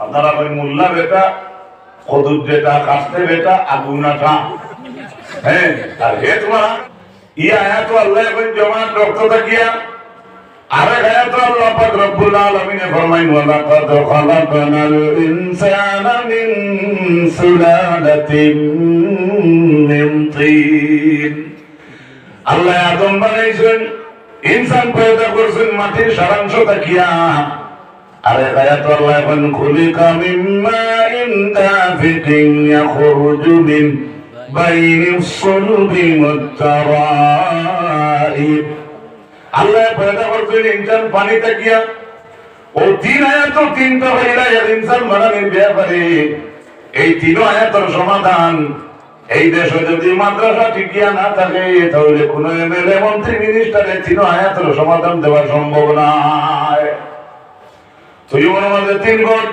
আপনারা ওই মোল্লা বেটা কদুর বেটা কাস্তে বেটা আগুনাটা হ্যাঁ আর হে তোমার ই আয়াত আল্লাহ এখন জমাত রক্ত তাকিয়া আরেক আয়াত আল্লাহ পাক রব্বুল আলামিন ফরমাইন ওয়া লাকাদ খালাকনাল ইনসানা মিন সুলালাতিন মিন তিন আল্লাহ আদম বানাইছেন ইনসান পয়দা করছেন মাটির সারাংশ তাকিয়া আরে আয়াত আল্লাহ এখন খুলিকা মিন মাইন দাফিকিন ইয়াখরুজু মিন বাইনিস সুলবি ওয়াত তারাইব আল্লাহ পয়দা করছেন ইনসান পানি তাকিয়া ও তিন আয়াত তিনটা হইলা ইনসান বানানোর ব্যাপারে এই তিন আয়াতের সমাধান এই দেশে যদি মাদ্রাসা টিকিয়া না থাকে তাহলে কোন এমএলএ মন্ত্রী মিনিস্টারের তিন আয়াতের সমাধান দেওয়া সম্ভব নয়। তুই আমাদের তিন ভোট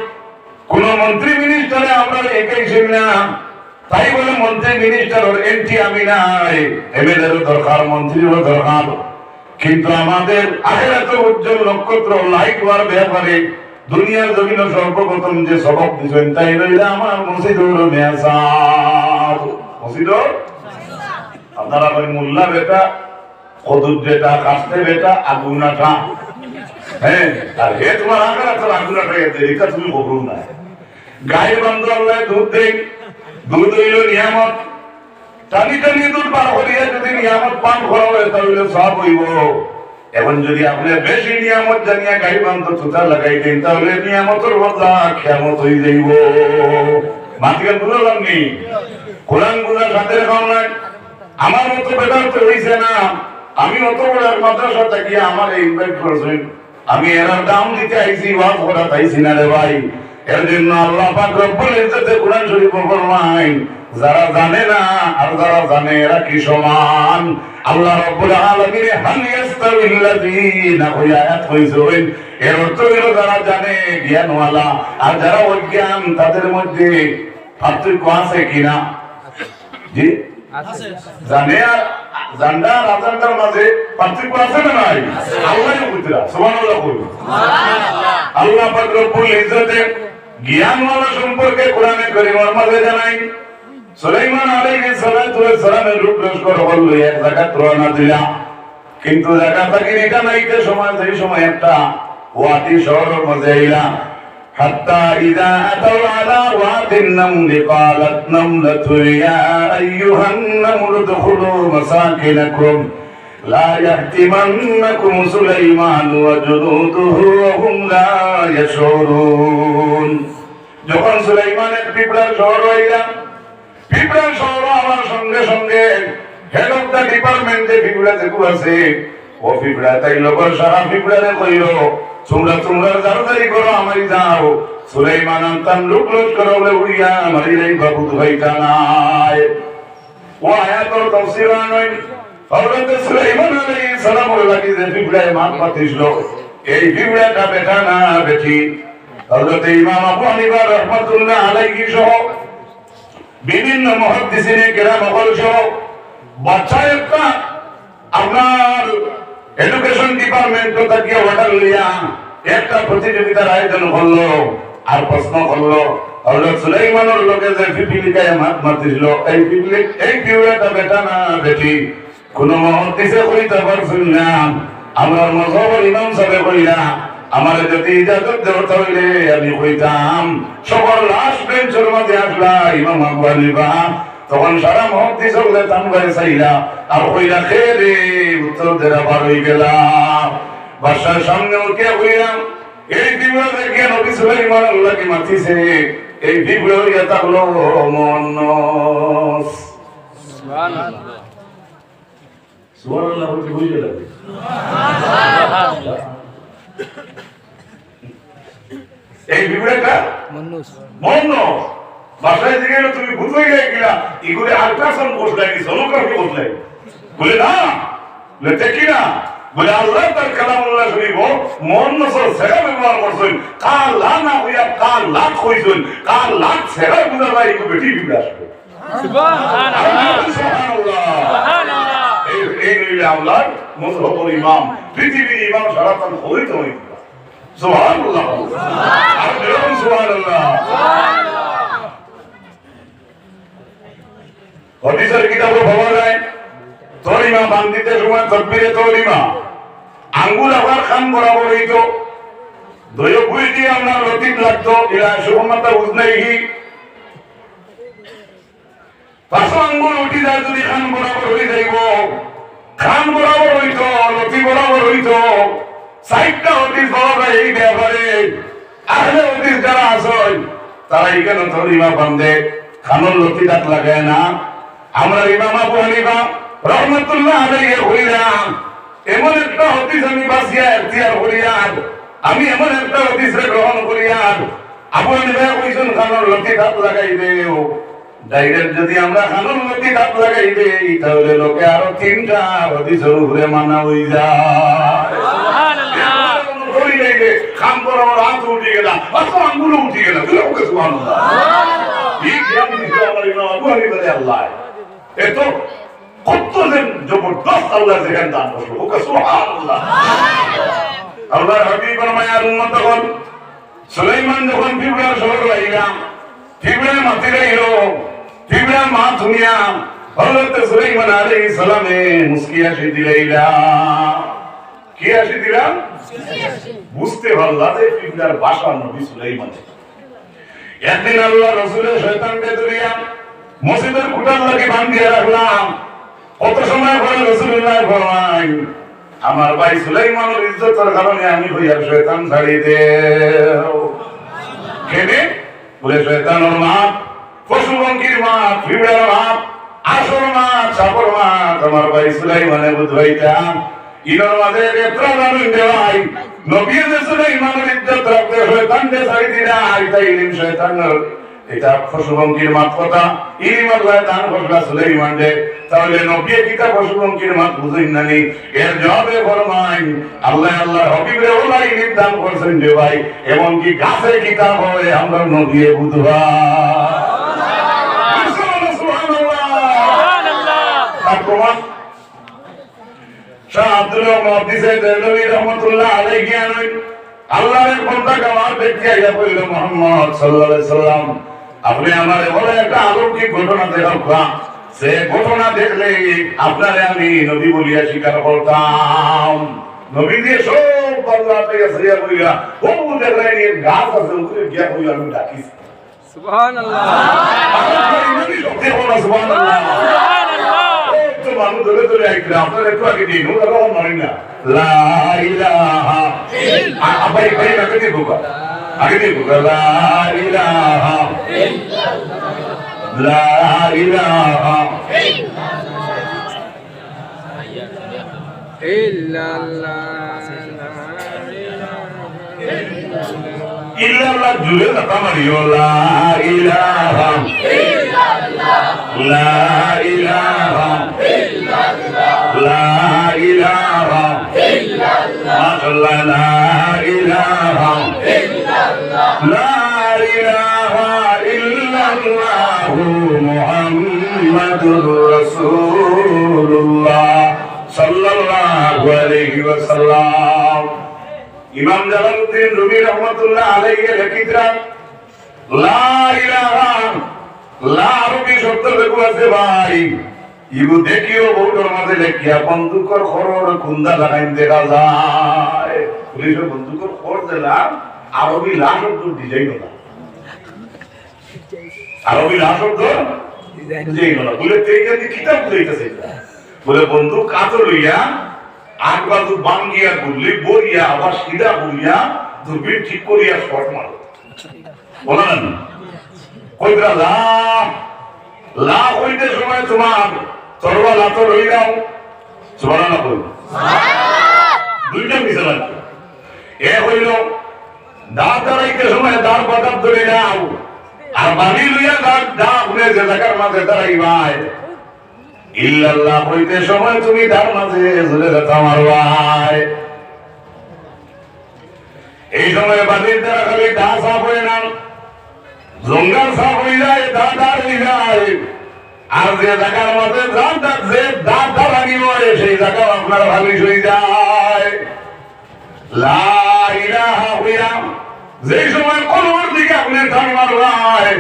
কোন মন্ত্রী মিনিস্টারে আমরা একাই ছিল না, তাই বলে মন্ত্রী মিনিস্টার ওর এমপি আমি নাই, এমএলএ এর দরকার, মন্ত্রীরও দরকার। কিন্তু আমাদের আখিরাতে উজ্জ্বল নক্ষত্র লাইট হওয়ার ব্যাপারে দুনিয়ার জমিনে সর্বপ্রথম যে সবক দিয়েছেন তাই রইল আমার মসজিদুর মেসাব। মসজিদুর আপনারা ওই মোল্লা বেটা কদুর বেটা কাস্তে বেটা আগুনাটা হ্যাঁ আর হে তোমার আখিরাতে আগুনাটা এটা তুমি কবুল না। গায়ে বান্ধব আল্লাহ দুধ দেয়, দুধ হইল নিয়ামত, টানি টানি দুধ পার করিয়া যদি নিয়ামত পান করা হয় তাহলে সব হইব। এখন যদি আপনি বেশি নিয়ামত জানিয়া গাই বান্ধ তুতা লাগাই দেন তাহলে নিয়ামতের বদলা খেয়ামত হয়ে যাইব। মাতিকে বুঝলাম নি কোরআন বুঝার সাথে এখন নাই আমার মতো বেটার তো হইছে না। আমি অত বড় মাদ্রাসা থাকি আমার ইনভাইট করছেন, আমি এর দাম দিতে আইছি, ওয়াজ করা তাইছি না রে ভাই। এর জন্য আল্লাহ পাক রব্বুল ইজ্জতে কোরআন শরীফ ফরমায় যারা জানে না আর যারা জানে এরা কি সমান। আল্লাহ রাব্বুল আলামিন হাল ইয়াস্তাবিল্লাযিনা আয়াত কইছেন এর অর্থ হলো যারা জানে জ্ঞানওয়ালা আর যারা অজ্ঞান তাদের মধ্যে পার্থক্য আছে কিনা? জি আছে। জানে আর জানডা আর আজানটার মাঝে পার্থক্য আছে না নাই? আল্লাহই বুঝরা সুবহানাল্লাহ বলুন সুবহানাল্লাহ। আল্লাহ পাক রব্বুল ইজ্জতে জ্ঞানওয়ালা সম্পর্কে কোরআনে কারীমের মাঝে জানাই সুলাইমান আলাইহিস সালাতু ওয়াস সালামের রূপ লস্কর হলো এক যাকাত রওনা দিলা, কিন্তু যাকাত কিনিটা নাইতে সময় সেই সময় একটা ওয়াদি শহরের মধ্যে আইলা হাত্তা ইযা আতাউ আলা ওয়াদিন নামলি ক্বালাত নামলাতু ইয়া আইয়ুহান নামলু দুখুলু মাসাকিনাকুম লা ইয়াহতিমান্নাকুম সুলাইমান ওয়া জুনুদুহু ওয়া হুম লা ইয়াশউরুন। যখন সুলাইমানের পিঁপড়ার শহর হইলা, পিঁপড়ার শহর আমার সঙ্গে সঙ্গে হেড অফ দ্য ডিপার্টমেন্টে পিঁপড়া যেগুলো আছে ও পিঁপড়া তাই লোকের সারা পিঁপড়ারে কইল তোমরা তোমরা জারদারি করো আমারই যাও। সুলাইমান আনতাম লুক লুক করো বলে উড়িয়া আমারই এই বাবু দুই কানায় ও আয়াতর তাফসীর নয়। হযরত সুলাইমান আলাইহিস সালামের লাগি যে পিঁপড়ায় মান পাতিছিল এই পিঁপড়াটা বেটা না বেটি। হযরত ইমাম আবু হানিফা রাহমাতুল্লাহ আলাইহি সহ বিভিন্ন মুহাদ্দিসিনে কেরাম সহ বাচ্চা একটা আপনার এডুকেশন ডিপার্টমেন্ট থেকে অর্ডার লিয়া একটা প্রতিযোগিতার আয়োজন করলো আর প্রশ্ন করলো হযরত সুলাইমানের লোকে যে পিপিলিকায় মাত মারতেছিল এই পিপিলিকাটা বেটা না বেটি। কোন মুহাদ্দিসে কইতে পারছেন না, আমরা মযহবের ইমাম সাহেব কইলা আমার যদি ইজাজত দেওয়া হইলে আমি কইতাম সকল লাস্ট বেঞ্চের মধ্যে আসলা ইমাম আবু হানিফা। তখন সারা মুহাদ্দিস হলে তানবারে চাইলা আর কইলা খেরে উত্তর দেরা বার হই গেলাম। বাদশার সামনে উঠে কইলাম এই বিবরা দেখে নবী সুলাইমান আল্লাহকে মাতিছে, এই বিবরা হইয়া থাকলো মনস। সুবহানাল্লাহ সুবহানাল্লাহ বলতে বুঝে লাগে সুবহানাল্লাহ। এই বিবরাটা মনস মনস বাসায় দিকে তুমি ভূত হয়ে গেলা এগুলো আল্ট্রাসাউন্ড কোর্স লাগি সোনোগ্রাফি কোর্স লাগি বলে না বলে দেখি না বলে আল্লাহ তার কালামুল্লাহ শরীফ মন নসর সেরা ব্যবহার করছেন কাল লা না হইয়া কাল লাখ হইছেন কাল লাখ সেরা বুঝা ভাই এগুলো বেটি বিবরা আসবে সুবহানাল্লাহ সুবহানাল্লাহ সুবহানাল্লাহ। এই আল্লাহর মুসলমান ইমাম পৃথিবীর ইমাম সারাতন হইতে হইতে সুবহানাল্লাহ, আর বলুন সুবহানাল্লাহ। হাদিসের কিতাবে পাওয়া যায় তরিমা বান্ধিতে সময় তাকবীরে তরিমা আঙ্গুল আবার খান বরাবর হইতো, দয় বুই দিয়ে আমরা লতিফ লাগতো ইলা সুবহানাল্লাহ উজনাইহি, পাঁচ আঙ্গুল উঠি যায় যদি খান বরাবর হয়ে যাইব, খান বরাবর হইতো, লতি বরাবর হইতো। সাইটটা হাদিস পাওয়া যায় এই ব্যাপারে। আহলে হাদিস যারা আছেন তারা এখানে তরিমা বান্ধে খানুল লতি দাঁত লাগায় না। আমরা ইমাম আবু হানিফা রাহমাতুল্লাহ আলাইহি কইলাম এমন একটা হাদিস আমি বাসিয়া ইখতিয়ার করিয়া আমি এমন একটা হাদিসে গ্রহণ করিয়া আবু হানিফা কইছেন খানুল লতি দাঁত লাগাই দেও। ডাইরেক্ট যদি আমরা খানুল লতি দাঁত লাগাই দেই তাহলে লোকে আরো তিনটা হাদিসের উপরে মানা হই যায়। সুবহানাল্লাহ। কই যাইবে খান বরাবর হাত উঠে গেল, পাঁচ আঙ্গুল উঠে গেল, তুই ওকে সুবহানাল্লাহ। এই জ্ঞান দিতে আমার ইমাম আবু হানিফা আল্লাহ এত কতদিন জবরদস্ত আল্লাহ যেখান দান করলো ওকে সুবহানাল্লাহ। আল্লাহর হাবিব ফরমায়ার উম্মত যখন সুলাইমান যখন ফিরআউন শহর লাইলা ফিরআউন মাটি লাইলো ফিরআউন মা দুনিয়া হযরত সুলাইমান আলাইহিস সালামে মুস্কিয়া সে দিলাইলা কি আসি দিলাম বুঝতে পারলা যে ফিরআউনের ভাষা নবী সুলাইমান। একদিন আল্লাহ রাসূলের শয়তানকে ধরিয়া মসজিদের খুঁটার লাগে বান্ধিয়ে রাখলাম। কত সময় পরে রাসূলুল্লাহ ফরমায় আমার ভাই সুলাইমানের ইজ্জতের কারণে আমি হইয়ার শয়তান ছাড়ি দেও। কেনে বলে শয়তানের মা, পশুপঙ্খির মা, ফিরআউনের মা, আসর মা, চাপর মা আমার ভাই সুলাইমানে বুঝাইতাম ইনার মাঝে এত্রা জানুন দেওয়াই নবী সুলাইমানের ইজ্জত রাখতে শয়তানকে ছাড়ি দিলা। এটা ইলিম শয়তানের, এটা পশুপঙ্খির মাত কথা ইলিম আল্লাহ দান করলা সুলাইমান দে। তাহলে নবী কিতা পশুপঙ্খির মাত বুঝেন নানি? এর জবাবে ফরমায় আল্লাহ আল্লাহর হাবিবের ওলা ইলিম দান করছেন যে ভাই এমন কি গাছে কিতাব হয় আমরা নবী বুঝবা। সুবহানাল্লাহ সুবহানাল্লাহ। আর প্রমাণ শাহ আব্দুল মুহাদ্দিস দেলভী রাহমাতুল্লাহ আলাইহি আনন আল্লাহর বান্দা গাওয়ার ব্যক্তি আইয়া কইল মুহাম্মদ সাল্লাল্লাহু আলাইহি সাল্লাম আপনি আমারে বলে একটা অলৌকিক ঘটনা দেখাও। সে ঘটনা দেখলে আপনারে আমি নবী বলিয়া স্বীকার করতাম। নবী দিয়ে সব আল্লাহ থেকে সাইয়া কইলা ও দেখলেন এর গাছ আছে উপরে গিয়া কইলা আমি ডাকিস সুবহানাল্লাহ। আল্লাহ নবী সত্যি বলা সুবহানাল্লাহ সুবহানাল্লাহ। তো মানুষ ধরে ধরে আইছে আপনার একটু আগে দিন ওরা রহম মারি না লা ইলাহা ইল্লাল্লাহ। আবাই ভাই আগে দিয়ে বোকা আগে দিয়ে বোকা লা ইলাহা ইল্লাল্লাহ লা ইলাহা ইল্লাল্লাহ জুড়ে কথা মারিও লা ইলাহা ইল্লাল্লাহ লা ইলাহা ইল্লাল্লাহ লা ইলাহা ইল্লাল্লাহ মাশাআল্লাহ লা ইলাহা ইল্লাল্লাহ লা ইলাহা ইল্লাল্লাহ মুহাম্মাদুর রাসূলুল্লাহ সাল্লাল্লাহু আলাইহি ওয়াসাল্লাম। ইমাম জালালউদ্দিন রুমি রাহমাতুল্লাহ আলাইহি লিখিতরান লা ইলাহা লা আরবি শব্দ লেখু আছে ভাই ইবু দেখিও বহুতর মাঝে লেখিয়া বন্দুকর খরর খুন্দা লাগাইন দেখা যায়। পুলিশের বন্দুকর খর দিলাম আরবি লা শব্দ ডিজাইন না আরবি লা শব্দ ডিজাইন না বলে তেইকা দি কিতাব লইতাছে বলে বন্দুক কাতো লইয়া আগ বাজু বাঙ্গিয়া গুলি বরিয়া আবার সিধা বরিয়া দূরবীন ঠিক করিয়া শট মারো বলেন কইরা লা লা হইতে সময় তোমার তরবা লাতো রই যাও সুবহানাল্লাহ বল দুইটা মিশাল আছে এ হইল দাঁত দাঁড়াইতে সময় দাঁড় বাদাম ধরে যাও আর বাড়ি লইয়া দাঁত দাঁত উড়ে যে জায়গার মাঝে দাঁড়াই ভাই ইল্লাল্লাহ হইতে সময় তুমি তার মাঝে ঝুলে যেতে মারবাই। এই সময় বাড়ির দ্বারা খালি দা সাফ হয়ে না জঙ্গল সাফ হয়ে যায় দাঁত হয়ে যায় আর যে জায়গার মাঝে যে দাঁত লাগিব সেই জায়গা আপনার ভাবিস হয়ে যায়। লা ইলাহা হইয়া যে সময় কলমের দিকে আপনি টান মারবাই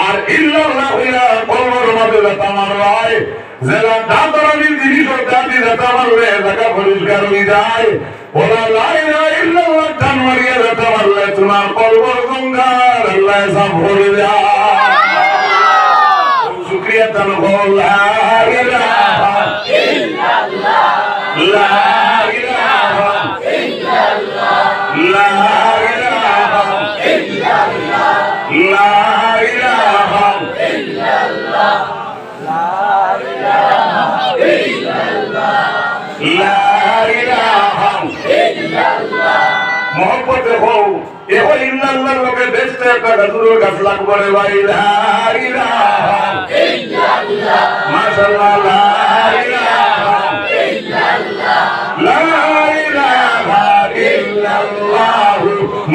আর ইল্লাল্লাহ হইয়া কলমের মধ্যে টান মারবাই যারা দাঁতরানির জিনিস দাঁতি দাঁতা মারলে জায়গা পরিষ্কার হয়ে যায় ওরা লা ইলাহা ইল্লাল্লাহ টান মারিয়া দাঁতা মারলে তোমার কলমের গঙ্গার আল্লাহ সাফ করে দেয়। শুকরিয়া তান লা ইলাহা ইল্লাল্লাহ লা ইলাহা ইল্লাল্লাহ লা ইলাহা ইল্লাল্লাহ লা ইলাহা ইল্লাল্লাহ লা ইলাহা ইল্লাল্লাহ মোহব্বত হও এও ইল্লাল্লাহর লোকে বেস্ট একটা গাছুর গাছ লাগবে রে ভাই লা ইলাহা ইল্লাল্লাহ মাশাআল্লাহ লা ইলাহা ইল্লাল্লাহ লা ইলাহা ইল্লাল্লাহ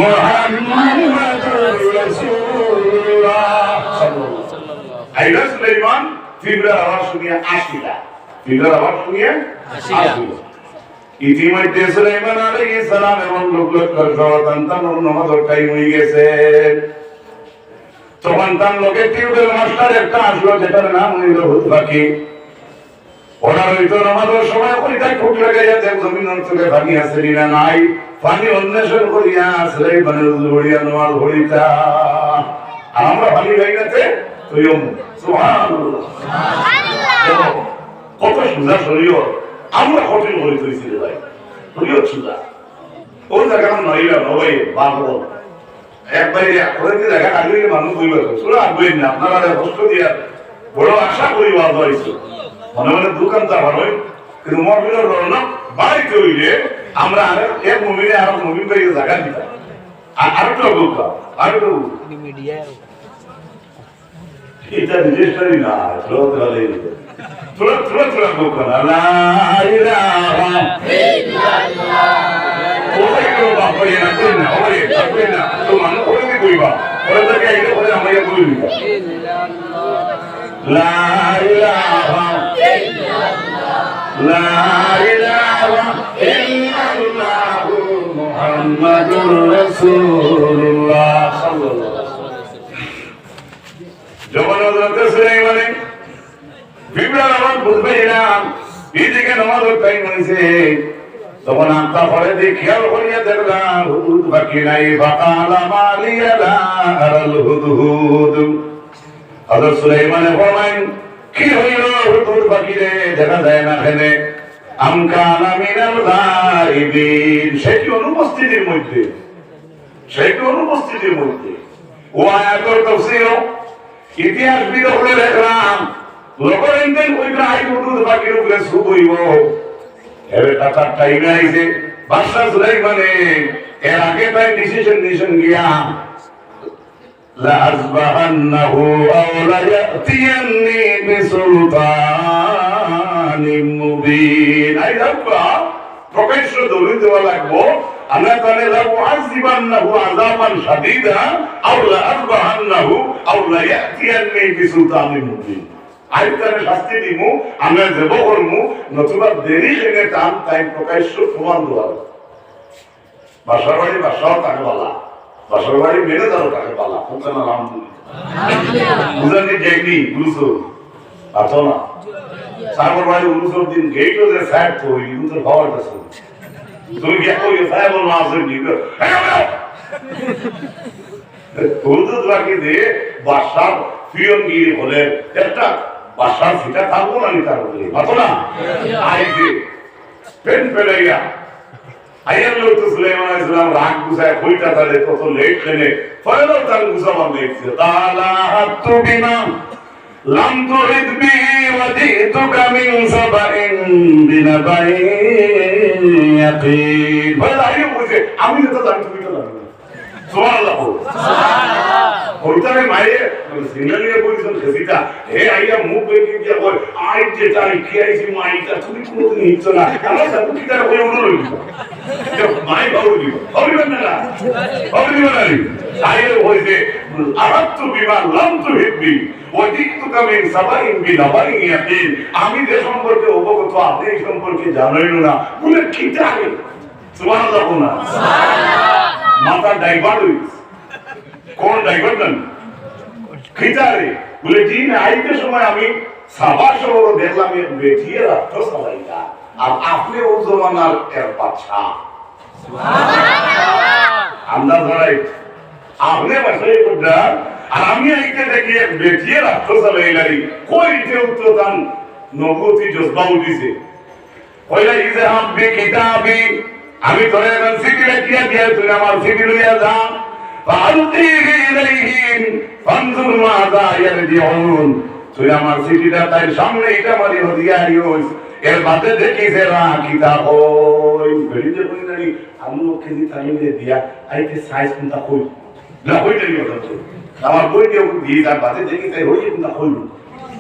মুহাম্মাদুর রাসূলুল্লাহ সাল্লাল্লাহু আইলা সুলাইমান ফিবরার আওয়াজ শুনিয়া আসিলা ফিবরার আওয়াজ শুনিয়া আসিলা ইতিমধ্যে সুলাইমান আলাইহিস সালাম এবং লোকজন সন্তান নামাজের টাইম হয়ে গেছে তখন তার লোকে টিউবেল মাস্টার একটা আসলো যেটার নাম হইল হুদবাকি ওরা হইতো নামাজের সময় ওইটা ঠুক লাগাইয়া দেখ জমিন অঞ্চলে পানি আছে না নাই পানি অন্বেষণ করিয়া সুলাইমানের উজুড়িয়া নামাজ হইতা আমরা পানি লাইনাতে তুইও সুবহানাল্লাহ সুবহানাল্লাহ কত সুন্দর শরীয়ত আমরা কঠিন হয়ে তুইছি রে ভাই শরীয়ত সুন্দর ও জায়গা নইলা নয় বাবু একবারে করে দিয়ে দেখা আগে মানুষ কইবা সুরা আগে না আপনারা কষ্ট দিয়া বড় আশা করি বাবা হইছে মনে মনে দোকানটা ভালো কিন্তু মরবিনের রওনা বাড়িতে হইলে আমরা এক মুমিনে আর মুমিন ভাই জায়গা দিতাম আর তো বলতা আর তো মিডিয়া এটা রেজিস্ট্রি না লোক গলে তোরা বলতা লা ইলাহা ইল্লাল্লাহ ওই তো বাবা এনা কই না ওই কই না তো মানুষ করে দি কইবা ওরা তো আইলে করে আমরা কই দিবা লা ইলাহা ইল্লাল্লাহ লা ইলাহা ইল্লাল্লাহ মুহাম্মাদুর রাসূলুল্লাহ সাল্লাল্লাহু আলাইহি ওয়াসাল্লাম যখন হযরত সুলাইমান বিবরার আওয়াজ বুঝবে না এদিকে নামাজের টাইম হইছে তখন আত্মা পরে দিয়ে খেয়াল করিয়া দেখলাম হুদুদ বাকি নাই ফাকালা মালিয়া লা আরাল হুদুদ হযরত সুলাইমান ফরমাইন কি হইল হুদুদ বাকি রে দেখা যায় না কেনে আমকানা মিনাল গায়বিন সেই অনুপস্থিতির মধ্যে ও আয়াতের তাফসীর ইতিহাস বিদরে দেখলাম লোকের ইন্টেন কইরা আই হুদুদ বাকির উপরে সুব হইব এবে টাকা টাইমে আইছে বাদশা সুলাইমানে এর আগে তাই ডিসিশন গিয়া লা আযবাহান্নাহু আও লা ইয়াতিয়ান্নি বিসুলতানিম মুবিন আই রাব্বা প্রকাশ্য দলিল দেওয়া লাগবো আল্লাহ তাআলা লা মুআযিবান্নাহু আযাবান শাদীদা আও লা আযবাহান্নাহু আও লা ইয়াতিয়ান্নি বিসুলতানিম মুবিন আইতারে শাস্তি দিমু আমরা দেব করমু নতুবা দেরি এনে টান টাইম প্রকাশ্য প্রমাণ দেওয়া বাসার বাড়ি বাসাও তাকে বলা বাসার বাড়ি মেরে দাও তাকে বলা ওখানে আলহামদুলিল্লাহ বুঝানি দেখনি বুঝছো আছো না সাগর বাড়ি উলুসর দিন গেটও যে ফ্যাট তো ওই উলুসর খাওয়ার কাছে তুমি কি কই ফাইভ অন মাস দিন উলুসর বাকি দে বাসার ফিয়ন গিয়ে বলে একটা বাসার ফিটা থাকবো না নিতে পারবো মাতো না আইছে পেন পেলাইয়া আইয়ার লোক তো সুলাইমান আলাইহিস সালাম রাগ গুছায় কইটা তারে কত লেট কেনে ফয়লো তার গুছামান দেখছে তালা হাতু বিমা লাম তুরিদ বি ওয়াজিতুকা মিন সাবাইন বিনাবাইন ইয়াকিন বলে আইও বুঝে আমি তো জানি তুমি তো জানো সুবহানাল্লাহ সুবহানাল্লাহ ওইটারে মায়ে সিনালিয়া পজিশন খেসিটা হে আইয়া মুখ বেঁকে দিয়া কই আই যে তাই কি আইছি মাইটা তুমি কোনদিন হিচ্ছ না আমার সাথে কি তার হয়ে উড়লো মাই বাবু দিব হবিবেন না হবিবেন না আইয়ে হইছে আরাতু বিমা লাম তুহিবি ওয়াজিতুকা মিন সাবাইন বিনাবাইন ইয়াকিন আমি যে সম্পর্কে অবগত আপনি এই সম্পর্কে জানেন না বলে কি জানেন সুবহানাল্লাহ কোনা মাথা ডাইভার্ট হইছে কোন ডাইভার্ট না খিটারে বলে দিন আইতে সময় আমি সাবার শহর দেখলাম এক বেটিয়ে রাখতো সবাইটা আর আপনি ও জমানার এর বাচ্চা আমরা ধরাই আপনি বাসায় কোডা আর আমি আইতে দেখি এক বেটিয়ে রাখতো সবাইলারি কইতে উত্তরান নবুতি জজবা উঠিছে কইলা ইজে হাববি কিতাবি আমি তোরে এখন সিটি লিখিয়া দিয়া তুই আমার সিটি লইয়া যা ফালতিহি ইলাইহিম ফানজুর মাযা ইয়ারজিউন তুই আমার সিটিটা তাই সামনে এটা মারি হদিয়া আইওস এর বাদে দেখি যে রা কিতাব ওই বেরিয়ে কই নানি আমি ওকে দি তাইলে দিয়া আইতে সাইজ কোনটা কই না কইতে নিও তো আমার বই দিয়ে দিয়ে তার বাদে দেখি তাই হই কোনটা কইল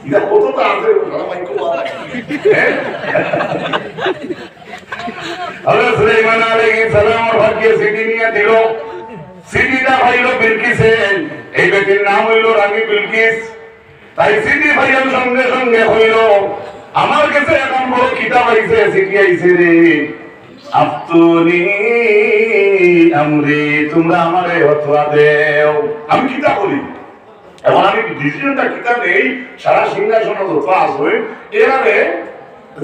এটা কত তাড়াতাড়ি বড় মাইকো বাবা হযরত সুলাইমান আলাইহিস সালাম ভাগ্যে সিটি নিয়ে দিল সিটিটা হইল বিলকিসের এই বেটির নাম হইল রানী বিলকিস তাই সিটি ভাইয়ের সঙ্গে সঙ্গে হইল আমার কাছে এখন বড় কিতাব আইছে সিটি আইছে রে আফতুনি আমরি তোমরা আমারে হতোয়া দেও আমি কিতাব করি এখন আমি ডিসিশনটা কিতাব নেই সারা সিংহাসন যত আছে এরারে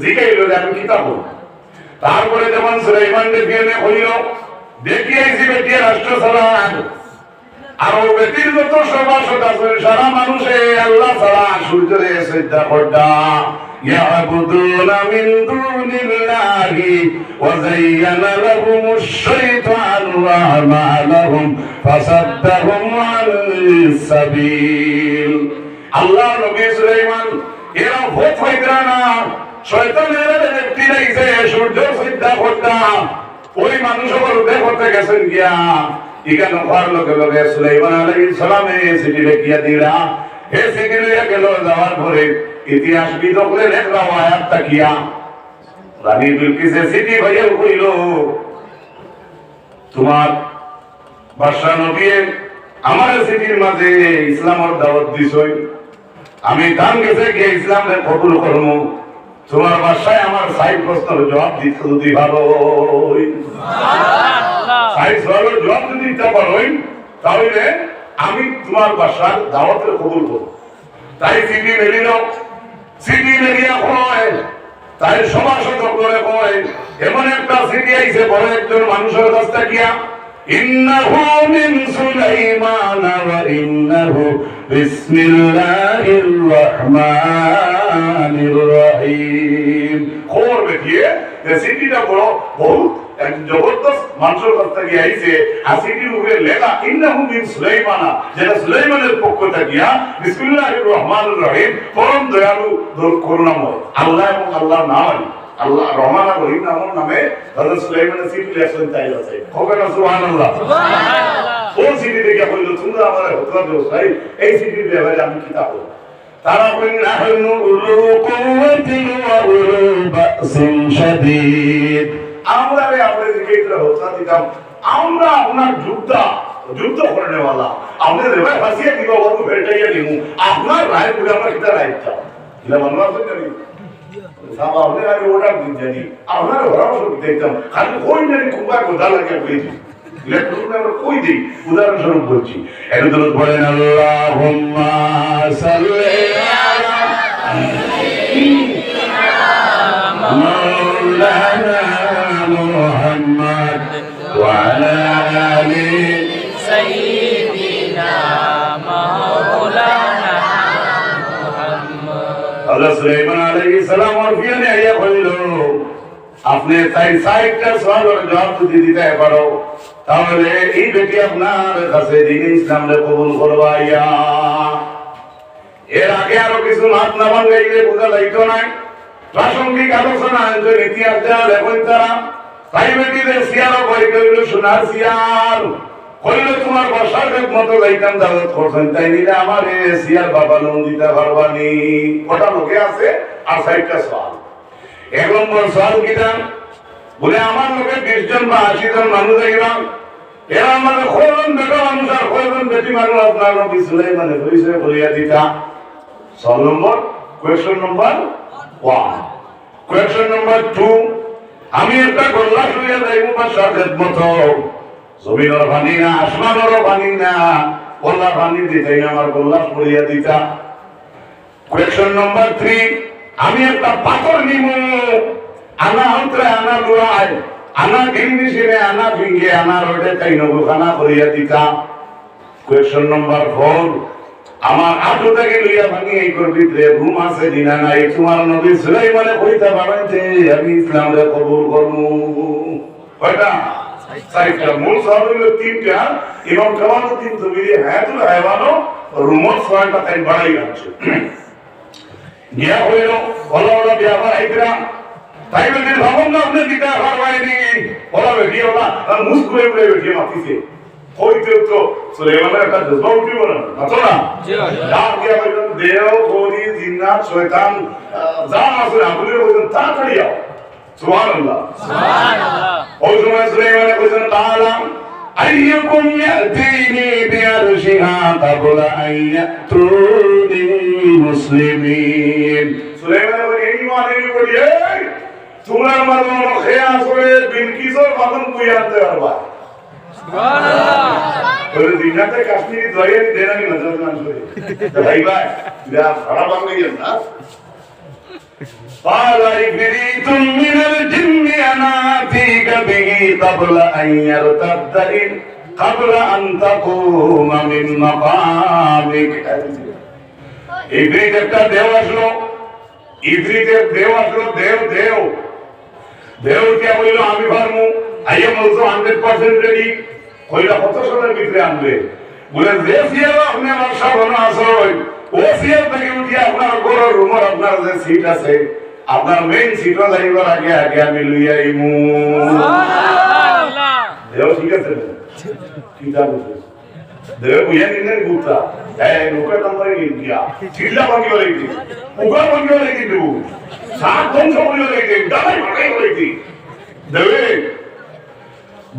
জিগাইলো যে আমি কিতাব করি তারপরে যখন সুলাইমান দেখিয়ে হইল দেখিয়েছি বেটিয়া রাষ্ট্র সালাম আর ও বেটির যত সভাসদ আছে সারা মানুষে আল্লাহ ছাড়া সূর্যরে সিজদা করদা ইয়াবুদুনা মিন দুনিল্লাহি ওয়া যায়্যানা লাহুমুশ শাইতানু আমালাহুম ফাসাদ্দাহুম আনিস সাবিল আল্লাহ নবী সুলাইমান এরা ভূত হইরা না শয়তানের ব্যক্তি লাইছে সূর্য সিজদা করদা ওই মানুষগুলো দেখতে গেছেন গিয়া এখানে ঘর লোকে লোকে সুলাইমান আলাইহিস সালামে সিটি লিখিয়া দিলা হে সিটি লিয়া গেল যাওয়ার পরে ইতিহাস বিদকলে লেখলা আয়াত তাকিয়া রানী বিলকিসের সিটি ভাইয়া কইল তোমার বাদশা নবী আমার সিটির মাঝে ইসলামের দাওয়াত দিছই আমি তান গেছে গিয়ে ইসলামে কবুল করবো তোমার বাসায় আমার সাইড প্রশ্নের জবাব দিতে যদি ভালো সাইড সওয়ালের জবাব যদি দিতে পারোই তাহলে আমি তোমার বাসার দাওয়াতের কবুল করব তাই সিটি মেলিল সিটি মেলিয়া হয় তাই সভাসদ করে কয় এমন একটা সিটি আইছে বড় একজন মানুষের কাছে গিয়া ইন্নাহু মিন সুলাইমান ওয়া ইন্নাহু বিসমিল্লাহির রহমানির রহিম খবর দেখিয়ে যে সিটিটা বড় বহুত এক জবরদস্ত মানুষের কাছে গিয়ে আইছে আর সিটির উপরে লেখা ইন্নাহু মিন সুলাইমানা যেটা সুলাইমানের পক্ষ থেকে বিসমিল্লাহির রহমানির রহিম পরম দয়ালু করুণাময় আল্লাহ এবং আল্লাহর নাম আল্লাহ রহমান আর রহিম নামের নামে হযরত সুলাইমানের সিটি লেখছেন তাই আছে হবে না সুবহানাল্লাহ সুবহানাল্লাহ ওই সিটি থেকে কইলো তোমরা আমারে হত্যা দেও ভাই এই সিটির ব্যাপারে আমি কিতাব পড়ব তারা কইল নাহনু উলু কুওয়াতিন ওয়া উলু বাসিন শাদীদ আমরা আপনাদের দিকে হত্যা দিতাম আমরা আপনার যুদ্ধ করে নেওয়ালা আপনাদের ভাই ফাঁসিয়ে দিব বাবু ভেটাইয়া দিব আপনার রায় পুরো আমরা কিতা রায় দিতাম এটা মনে আছে জানি সাবা হলে আমি ওটা দিন জানি আপনার ভরসা দেখতাম খালি কই জানি কুবা কথা লাগে বলেছি লেখক আমরা কই দিই উদাহরণস্বরূপ বলছি একদম বলেন আল্লাহুম্মা সাল্লি আলা মাওলানা মুহাম্মদ ওয়া আলা আলি সাইয়্যিদিনা মাওলানা আল্লাহ সুলাইমান আলাইহিস সালাম আর ফিরে আইয়া কইল আপনি তাই সাইটটা সওয়ালের জবাব যদি দিতে পারো তাহলে এই বেটি আপনার কাছে দিন ইসলামে কবুল করবাইয়া এর আগে আরো কিছু মাত না ভাঙাইলে বোঝা যাইতো না প্রাসঙ্গিক আলোচনা আয়োজন ইতিহাস যা লেখেন তারা তাই বেটিদের সিয়ারও বই কইল শোনার সিয়ার কইল তোমার বসার মতো যাইতাম দাওয়াত করছেন তাই নিলে আমার সিয়ার বাবা লোন দিতে পারবানি কটা লোকে আছে আর সাইটটা সওয়াল এক নম্বর সওয়াল কিটা বলে আমার লোকে 20 জন বা 80 জন মানুষ আইবা এরা মানে কয়জন বেটা মানুষ আর কয়জন বেটি মানুষ আপনার নবী সুলাইমানে পরিচয় করিয়া দিতা 6 নম্বর কোয়েশ্চন নম্বর 1 কোয়েশ্চন নম্বর 2 আমি একটা গোল্লা শুয়ে যাইব বাসার খেদমত জমিনের পানি না আসমানেরও পানি না গোল্লা পানি দিতেই আমার গোল্লা পড়িয়া দিতা কোয়েশ্চন নাম্বার 3 আমি একটা পাথর নিব আনা অন্তরে আনা লুয়াই আনা গিলমিশিনে আনা ফিঙ্গে আনা রোডে তাই নবখানা করিয়া দিতা কোয়েশ্চন নাম্বার 4 আমার আটু থেকে লইয়া ভাঙি এই করবি রুম আছে দিনা নাই তোমার নবী সুলাইমানে কইতা বানাইতে আমি ইসলামরে কবুল করমু কয়টা সাইডটা মূল সব হইলো তিনটা এবং কেমন তিন তুমি হ্যাঁ তো হাইওয়ানো রুমত ছয়টা তাই বাড়াই যাচ্ছে গিয়া হইল বলা বলা বিয়াবার আইতরা তাই বলি ভাবন না আপনি দিতে পারবাইনি বলা বেটি ওলা মুস করে বলে বেটি মাতিছে হইতে তো সুলাইমানের একটা জজবা উঠিব না তো না ডাক দিয়া বলেন দেও গরি জিন্নাত শয়তান যা আছে আপনি বলেন তাড়াতাড়ি আও সুবহানাল্লাহ সুবহানাল্লাহ ওই সময় সুলাইমান বলেন তাআলা আইয়াকুম ইয়াতিনি বিআরশিহা ক্বাবলা আন ইয়াতুনি মুসলিমিন সুলাইমান বলেন এই মানে বলি তোমরা মারনো খেয়া করে বিলকিসের বাদন কই আনতে পারবা সুবহানাল্লাহ ওই দিনাতে কাশ্মীরি দয়ের দেনানি নজর মান করে ভাই ভাই যা খারাপ বাংলা না قال عفريت من الجن أنا آتيك به قبل أن يرتد قبل أن تقوم من مقامك ইফরিত একটা দেও আসলো ইফরিতের দেও আসলো দেও কে বললো আমি পারমু আই এম অলসো 100% রেডি কইলা কত সময়ের ভিতরে আনবে বলে যে সিয়ার আপনি আমার সামনে আসুন ও সিয়ার থেকে উঠিয়ে আপনার ঘরের রুমের আপনার যে সিট আছে আপনার মেইন সিটও যাইবার আগে আগে আমি লইয়া আইমু সুবহানাল্লাহ দেও ঠিক আছে কি দাম দেও বুঝেন না গুতা এই লোকে নম্বরে গিয়া চিল্লা ভাঙি হলে কি উগা ভাঙি হলে কি দেব সাত ধ্বংস হলে কি দালাই ভাঙি হলে কি দেবে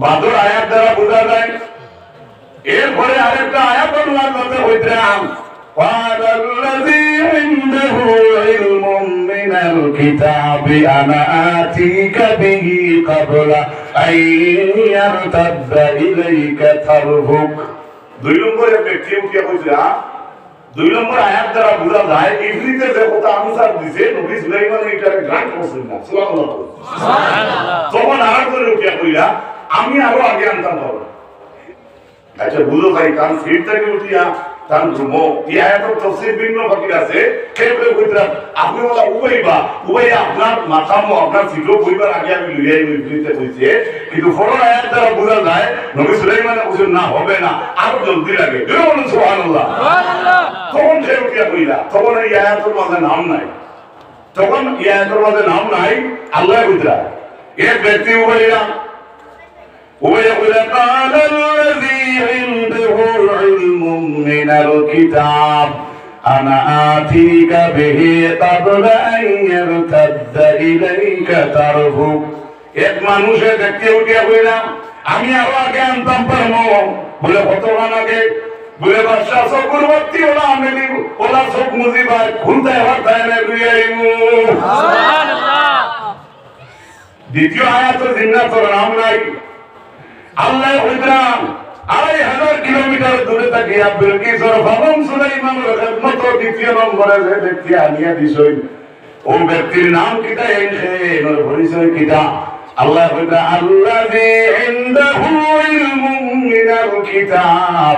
বাদর আয়াত দ্বারা বোঝা যায় এরপরে আরেকটা আয়াত আল্লাহর কথা হইতাম قال الذي عنده علم من الكتاب أنا آتيك به قبل أن يرتد إليك طرفك দুই নম্বরে ব্যক্তি উঠিয়া কইছে দুই নম্বর আয়াত দ্বারা বোঝা যায় ইবলিসের যে কথা আনসার দিছে নবী সুলাইমান এটার গ্রান্ট করছেন না সুবহানাল্লাহ সুবহানাল্লাহ তখন আরেকজন উঠিয়া কইলা আমি আরো আগে আনতাম পারবো আচ্ছা বুঝো ভাই কারণ সিট থেকে উঠিয়া তার রুমো এই আয়াতের তাফসীর ভিন্ন বাকি আছে কেবল কইরা আপনি বলা উবাই আপনার মাথামো আপনার সিটও কইবার আগে আমি লইয়াই বিবৃতিতে কইছে কিন্তু ফরন আয়াত দ্বারা বোঝা যায় নবী সুলাইমানের কইছেন না হবে না আরো জলদি লাগে বলুন সুবহানাল্লাহ সুবহানাল্লাহ তখন সে উঠিয়া কইলা তখন এই আয়াতের মধ্যে নাম নাই আল্লাহ কইরা এই ব্যক্তি উবাইরা ويقول قال الذي عنده علم من الكتاب أنا آتيك به قبل أن يرتد إليك طرفك এক মানুষে দেখতে উঠিয়া কইলাম আমি আরো আগে আনতাম পারবো বলে কতক্ষণ আগে বলে বাদশা চক্রবর্তী ওলা আমি ওলা চোখ মুজিবা খুলতে হতায় না সুবহানাল্লাহ দ্বিতীয় আয়াতের জিন্নাতের নাম নাই আল্লাহ হইতাম 2,500 কিলোমিটার দূরে থাকিয়া বিলকিসের বাবা সুলাইমানের খিদমত দ্বিতীয় নম্বরে যে ব্যক্তি আনিয়া দিছই ও ব্যক্তির নাম কিটা এনছে ওর পরিচয় কিটা আল্লাহ কইতা আল্লাযী ইনদাহু ইলমুম মিনাল কিতাব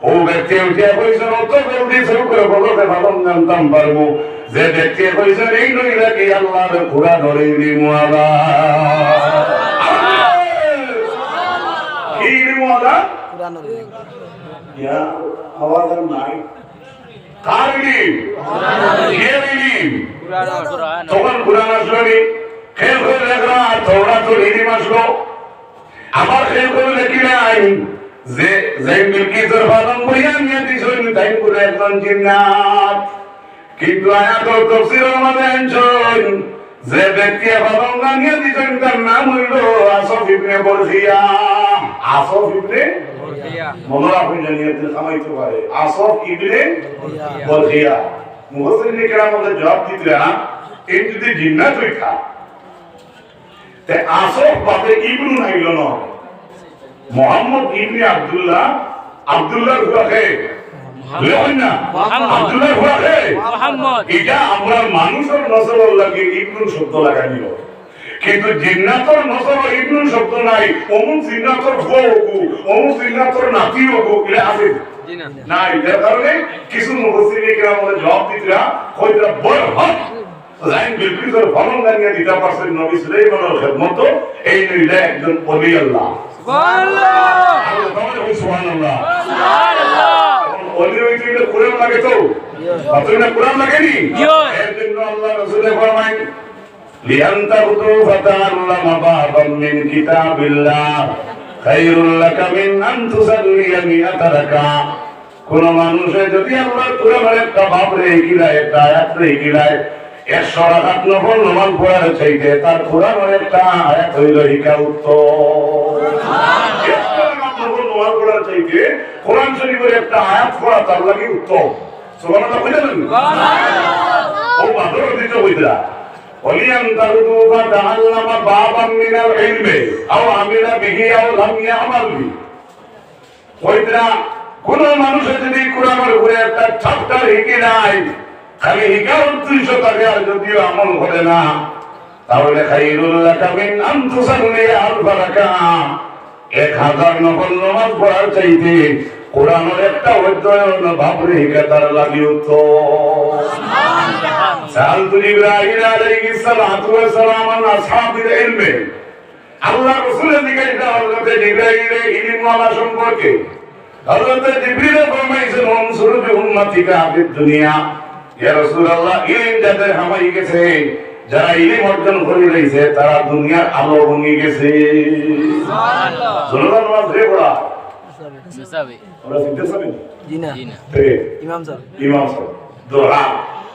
ও ব্যক্তি উঠিয়া কইছেন অত জলদি শুরু করে বলতে ভাবন জানতাম পারবো যে ব্যক্তি কইছেন এই নইলা কি আল্লাহর কুরআন ধরে দিমু আবার আওয়াজ নাই কার ইলম এর ইলম তখন কুরআন আসলো খেল করে দেখরা তোরা তো ইলম আসলো আবার খেল করে দেখি নাই যে বিলকিসের বাদন কইয়া নিয়ে দিছেন তাই করে একজন জিন্নাত কিন্তু আয়াতুল তাফসীরের মধ্যে আনছেন যে ব্যক্তি বাদন নিয়ে দিছেন তার নাম হইল আসফ ইবনে বরখিয়া আসফ ইবনে বরখিয়া মনে রাখুন জানিয়ে খামাইতে পারে আসফ ইবনে বরখিয়া মুফাসসিরিন কেরাম আমাদের জবাব দিতেন এই যদি জিন্নাত হইতা তে আসফ বাদে ইবনু নাইল না মোহাম্মদ ইবনে আব্দুল্লাহ আব্দুল্লাহর হুয়াকে লইন না আব্দুল্লাহর হুয়াকে মুহাম্মদ এটা আমরা মানুষের নজর লাগে ইবনু শব্দ লাগাইল কিন্তু জিন্নাতর নজর ইবনু শব্দ নাই অমুক জিন্নাতর ফুয়াকু অমুক জিন্নাতর নাতি হকু এটা আছে না এর কারণে কিছু মুফাসসিরিন কেরাম আমাদের জবাব দিতরা কইরা বড় হক লাইন বিলকিসের ফলন দানিয়া দিতে পারছেন নবী সুলাইমানের খিদমত এই নইলে একজন ওলি আল্লাহ সুবহানাল্লাহ সুবহানাল্লাহ সুবহানাল্লাহ ওলি হইতে কোরআন লাগে তো আপনারা কোরআন লাগেনি এর জন্য আল্লাহ রাসূল ফরমায় লিআনতাবতু ফাতাআল্লামা বা'দাম মিন কিতাবিল্লাহ খায়রুল লাকা মিন আন তুসাল্লিয়া মিআতা রাকা কোন মানুষে যদি আল্লাহর কোরআনের একটা ভাব রেখে দেয় একটা আয়াত রেখে দেয় 100 রাকাত নফল নামাজ পড়ার চাইতে তার কোরআনের একটা আয়াত হইল হিকা উত্তম সুবহানাল্লাহ 100 রাকাত নফল নামাজ পড়ার চাইতে কোরআন শরীফের একটা আয়াত পড়া তার লাগি উত্তম সুবহানাল্লাহ কইলেন সুবহানাল্লাহ ও বাদর দিতে কইরা ولينتهضوا فتعلم بابا من العلم او عمل به او لم يعمل به কইরা কোন মানুষ যদি কোরআনের উপরে একটা চ্যাপ্টার শিখে নাই খালি শিখার উদ্দেশ্য থাকে আর যদিও আমল করে না তাহলে খায়রুল লাকা মিন আন তুসাল্লি আলফা রাকা 1000 নফল নামাজ পড়ার চাইতে কোরআনের একটা অধ্যয়ন ভাবরে শিখা তার লাগি উত্তম সুবহানাল্লাহ সালতু ইব্রাহিম আলাইহিস সালাতু ওয়াস সালাম আন আসহাবিল ইলম আল্লাহ রাসূলের জিজ্ঞাসা হযরত ইব্রাহিমের ইলম ওয়ালা সম্পর্কে হযরত জিবরিল ফরমাইছেন ওয়ানসুর বি উম্মতিকা ফিদ দুনিয়া ইয়া রাসূলুল্লাহ ইলম যাদের হামাই গেছে যারা ইলম অর্জন করে রইছে তারা দুনিয়ার আলো ভঙ্গি গেছে সুবহানাল্লাহ সুবহানাল্লাহ মাঝে পড়া মুসাবি আমরা চিন্তা করি জি না ইমাম সাহেব দোহা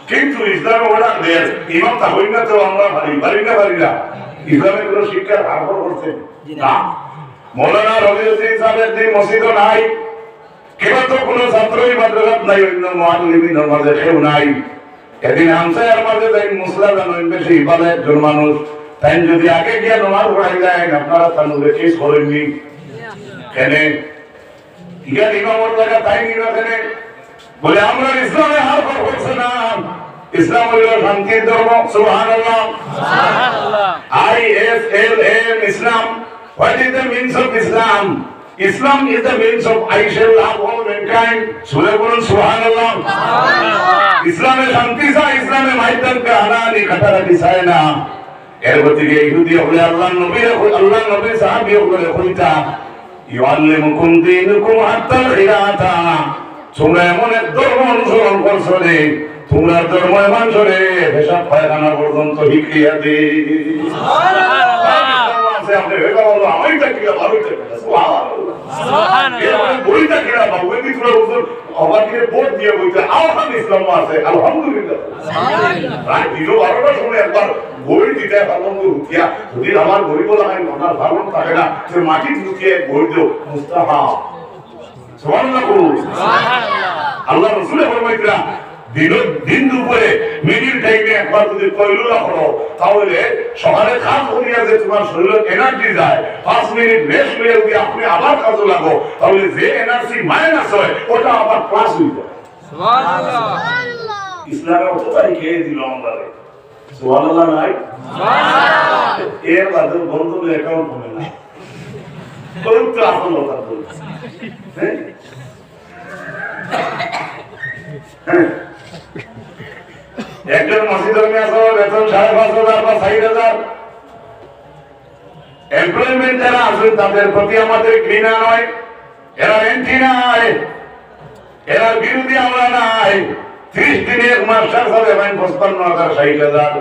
কিন্তু ইসলামে ওরা দেয় ইমাম তা হই না তো আমরা পারি না ইসলামে কোনো শিক্ষার হার করছে না মৌলানা রবিউদ্দিন সাহেবের যে মসজিদ নাই কেবল তো কোনো ছাত্রই মাদ্রাসাত নাই অন্য মুআল্লিমিনের মাঝে কেউ নাই এদিন হামসায়ার মাঝে যাই মুসলা জানেন বেশি ইবাদত জন মানুষ তাই যদি আগে গিয়ে নামাজ পড়াই যায় আপনারা তানুরে কেস করেননি কেন ইগার ইমামর জায়গা তাই নিবা কেন বলে আমরা ইসলামে হার করছে না ইসলাম হলো শান্তির ধর্ম সুবহানাল্লাহ সুবহানাল্লাহ ISLAM Islam what is the means of Islam Islam is the means of I shall love all mankind সুরে বলুন সুবহানাল্লাহ সুবহানাল্লাহ ইসলামে শান্তি চাই ইসলামে মাইদান কা হানানি কাটারাটি চায় না এর গতিকে ইহুদি হলে আল্লাহর নবী সাহাবী হলে কইতা ইউআল্লিমুকুম দীনুকুম হাত্তাল খিরাতা তোমরা এমন এক ধর্ম অনুসরণ করছো রে তোমরা ধর্ম এমন করে পেশাব পায়খানা পর্যন্ত শিখিয়ে দে সুবহানাল্লাহ আপনি হেবা বলো আমি তাকিয়া ভালোতে সুবহানাল্লাহ বইটা কিরা বাবু এই তোরা হুজুর অবাকে ভোট দিয়ে বইতে আলহাম ইসলাম আছে আলহামদুলিল্লাহ সুবহানাল্লাহ রাত দিলো 12টা সময় একবার বই দিতে পারলাম রুকিয়া যদি আমার বই বলা হয় মনার ভালো থাকে না সে মাটি রুকিয়ে বই দিও মুস্তাহাব সুবহানাল্লাহ সুবহানাল্লাহ আল্লাহ রাসূল ফরমাইতরা দিন দুপুরে মিডিল টাইমে একবার যদি কইলুলা করো তাহলে সকালে কাজ করিয়া যে তোমার শরীরে এনার্জি যায় 5 মিনিট রেস্ট নিয়ে যদি আপনি আবার কাজে লাগো তাহলে যে এনার্জি মাইনাস হয় ওটা আবার প্লাস হয়ে যায় সুবহানাল্লাহ ইসলামের কোথায় কে দিল আমাদের সুবহানাল্লাহ নাই সুবহানাল্লাহ এর বাদে বন্ধুর অ্যাকাউন্ট হবে না কোন তো আসল কথা বলছে একজন মসজিদের মেয়ে বেতন 5,500 বা 4,000 এমপ্লয়মেন্ট যারা আছেন তাদের প্রতি আমাদের ঘৃণা নয় এরা এন্টি নাই এরা বিরোধী আমরা নাই 30 দিনে এক মাস্টার সাহেব 55,000 60,000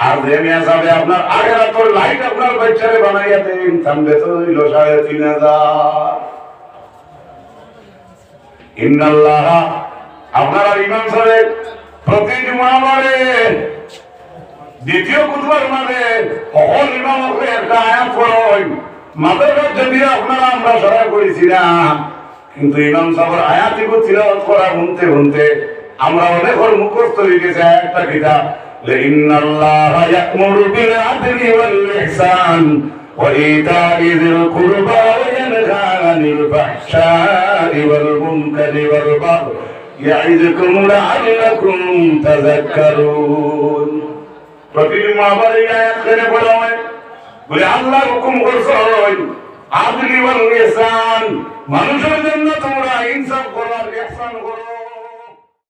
আর যে মেয়ে সাহেব আপনার আগের তোর লাইট আপনার বাচ্চারে বানাইয়া দেন তার বেতন হইল 3,500 ইন্নাল্লাহ আপনারা ইমাম সাহেব প্রতি জুমাবারে দ্বিতীয় খুতবার মানে সকল ইমামকে একটা আয়াত পড়েন মাদ্রাসার যদি আপনারা আমরা সহায় করেছি না কিন্তু ইমাম সাহেবের আয়াতগুলো তিলাওয়াত করা শুনতে আমরা অনেক মুখস্থ হয়ে গেছে একটা কিতাব لإن الله يأمر بالعدل والإحسان وإيتاء ذي القربى وينهى عن الفحشاء والمنكر والبغي يعظكم لعلكم تذكرون প্রতিটি মহাবারে আয়াত করে বলা হয় বলে আল্লাহ হুকুম করছেন আদলি ওয়াল ইহসান মানুষের জন্য তোমরা ইনসাফ করো আর ইহসান করো